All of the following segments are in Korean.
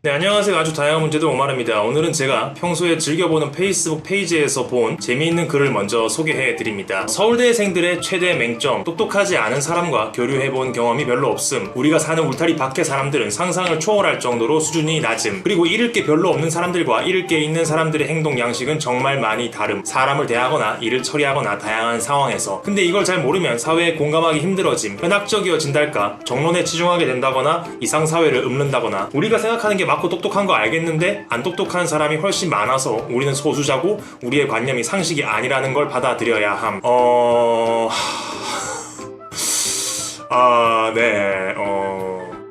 네, 안녕하세요. 아주 다양한 문제들 오마르입니다. 오늘은 제가 평소에 즐겨보는 페이스북 페이지에서 본 재미있는 글을 먼저 소개해드립니다. 서울대생들의 최대 맹점, 똑똑하지 않은 사람과 교류해본 경험이 별로 없음, 우리가 사는 울타리 밖의 사람들은 상상을 초월할 정도로 수준이 낮음, 그리고 잃을 게 별로 없는 사람들과 잃을 게 있는 사람들의 행동 양식은 정말 많이 다름, 사람을 대하거나 일을 처리하거나 다양한 상황에서. 근데 이걸 잘 모르면 사회에 공감하기 힘들어짐, 현학적이어진달까, 정론에 치중하게 된다거나 이상사회를 읊는다거나. 우리가 생각하는 게 맞고 똑똑한 거 알겠는데 안 똑똑한 사람이 훨씬 많아서 우리는 소수자고 우리의 관념이 상식이 아니라는 걸 받아들여야 함.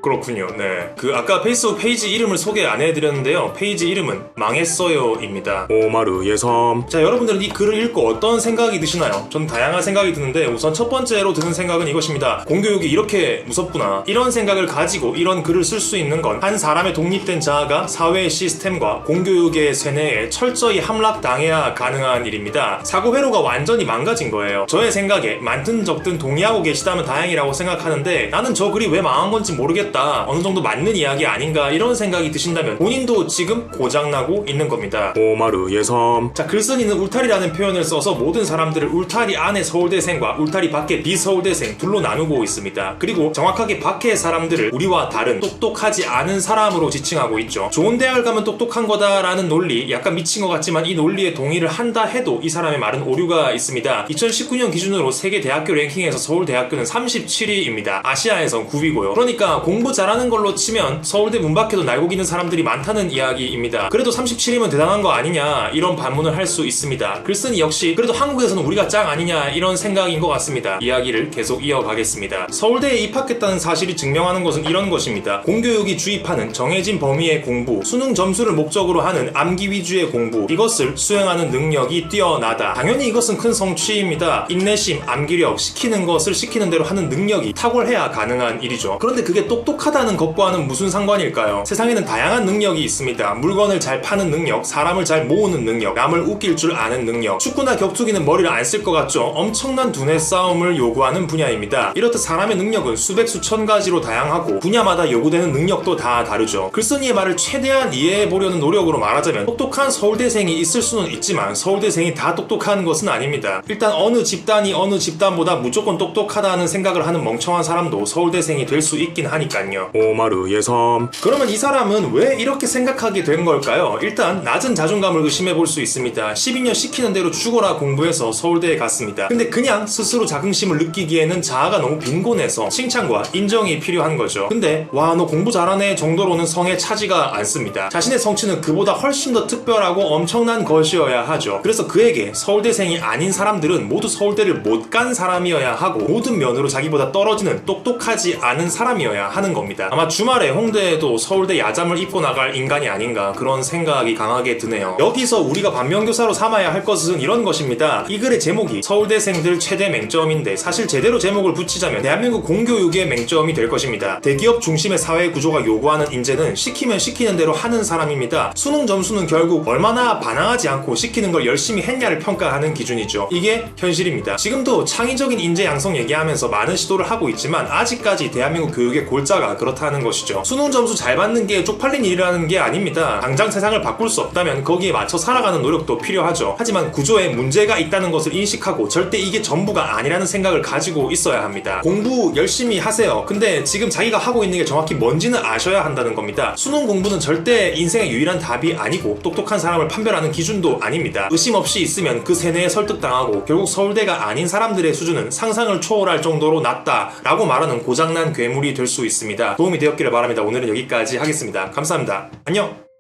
그렇군요. 네. 아까 페이스북 페이지 이름을 소개 안 해드렸는데요. 페이지 이름은 망했어요입니다. 오마르 예섬. 자, 여러분들은 이 글을 읽고 어떤 생각이 드시나요? 전 다양한 생각이 드는데 우선 첫 번째로 드는 생각은 이것입니다. 공교육이 이렇게 무섭구나. 이런 생각을 가지고 이런 글을 쓸 수 있는 건 한 사람의 독립된 자아가 사회의 시스템과 공교육의 쇠뇌에 철저히 함락당해야 가능한 일입니다. 사고 회로가 완전히 망가진 거예요. 저의 생각에 많든 적든 동의하고 계시다면 다행이라고 생각하는데 나는 저 글이 왜 망한 건지 모르겠다. 어느 정도 맞는 이야기 아닌가 이런 생각이 드신다면 본인도 지금 고장나고 있는 겁니다. 오마르 예섬. 자, 글쓴이는 울타리라는 표현을 써서 모든 사람들을 울타리 안의 서울대생과 울타리 밖의 비서울대생 둘로 나누고 있습니다. 그리고 정확하게 밖의 사람들을 우리와 다른 똑똑하지 않은 사람으로 지칭하고 있죠. 좋은 대학을 가면 똑똑한 거다라는 논리, 약간 미친 것 같지만 이 논리에 동의를 한다 해도 이 사람의 말은 오류가 있습니다. 2019년 기준으로 세계 대학교 랭킹에서 서울대학교는 37위입니다. 아시아에선 9위고요. 그러니까 공부 잘하는 걸로 치면 서울대 문 밖에도 날고기는 사람들이 많다는 이야기입니다. 그래도 37이면 대단한 거 아니냐 이런 반문을 할 수 있습니다. 글쓴이 역시 그래도 한국에서는 우리가 짱 아니냐 이런 생각인 것 같습니다. 이야기를 계속 이어가겠습니다. 서울대에 입학했다는 사실이 증명하는 것은 이런 것입니다. 공교육이 주입하는 정해진 범위의 공부, 수능 점수를 목적으로 하는 암기 위주의 공부, 이것을 수행하는 능력이 뛰어나다. 당연히 이것은 큰 성취입니다. 인내심, 암기력, 시키는 것을 시키는 대로 하는 능력이 탁월해야 가능한 일이죠. 그런데 그게 똑똑하다는 것과는 무슨 상관일까요? 세상에는 다양한 능력이 있습니다. 물건을 잘 파는 능력, 사람을 잘 모으는 능력, 남을 웃길 줄 아는 능력. 축구나 격투기는 머리를 안 쓸 것 같죠? 엄청난 두뇌 싸움을 요구하는 분야입니다. 이렇듯 사람의 능력은 수백 수천 가지로 다양하고 분야마다 요구되는 능력도 다 다르죠. 글쓴이의 말을 최대한 이해해보려는 노력으로 말하자면 똑똑한 서울대생이 있을 수는 있지만 서울대생이 다 똑똑한 것은 아닙니다. 일단 어느 집단이 어느 집단보다 무조건 똑똑하다는 생각을 하는 멍청한 사람도 서울대생이 될 수 있긴 하니까요. 오마르 예섬. 그러면 이 사람은 왜 이렇게 생각하게 된 걸까요? 일단 낮은 자존감을 의심해 볼 수 있습니다. 12년 시키는 대로 죽어라 공부해서 서울대에 갔습니다. 근데 그냥 스스로 자긍심을 느끼기에는 자아가 너무 빈곤해서 칭찬과 인정이 필요한 거죠. 근데 와 너 공부 잘하네 정도로는 성에 차지가 않습니다. 자신의 성취는 그보다 훨씬 더 특별하고 엄청난 것이어야 하죠. 그래서 그에게 서울대생이 아닌 사람들은 모두 서울대를 못 간 사람이어야 하고 모든 면으로 자기보다 떨어지는 똑똑하지 않은 사람이어야 하는 겁니다. 아마 주말에 홍대에도 서울대 야잠을 입고 나갈 인간이 아닌가 그런 생각이 강하게 드네요. 여기서 우리가 반면교사로 삼아야 할 것은 이런 것입니다. 이 글의 제목이 서울대생들 최대 맹점인데 사실 제대로 제목을 붙이자면 대한민국 공교육의 맹점이 될 것입니다. 대기업 중심의 사회 구조가 요구하는 인재는 시키면 시키는 대로 하는 사람입니다. 수능 점수는 결국 얼마나 반항하지 않고 시키는 걸 열심히 했냐를 평가하는 기준이죠. 이게 현실입니다. 지금도 창의적인 인재 양성 얘기하면서 많은 시도를 하고 있지만 아직까지 대한민국 교육의 골자가 그렇다는 것이죠. 수능 점수 잘 받는 게 쪽팔린 일이라는 게 아닙니다. 당장 세상을 바꿀 수 없다면 거기에 맞춰 살아가는 노력도 필요하죠. 하지만 구조에 문제가 있다는 것을 인식하고 절대 이게 전부가 아니라는 생각을 가지고 있어야 합니다. 공부 열심히 하세요. 근데 지금 자기가 하고 있는 게 정확히 뭔지는 아셔야 한다는 겁니다. 수능 공부는 절대 인생의 유일한 답이 아니고 똑똑한 사람을 판별하는 기준도 아닙니다. 의심 없이 있으면 그 세뇌에 설득당하고 결국 서울대가 아닌 사람들의 수준은 상상을 초월할 정도로 낮다라고 말하는 고장난 괴물이 될 수 있습니다. 도움이 되었기를 바랍니다. 오늘은 여기까지 하겠습니다. 감사합니다. 안녕!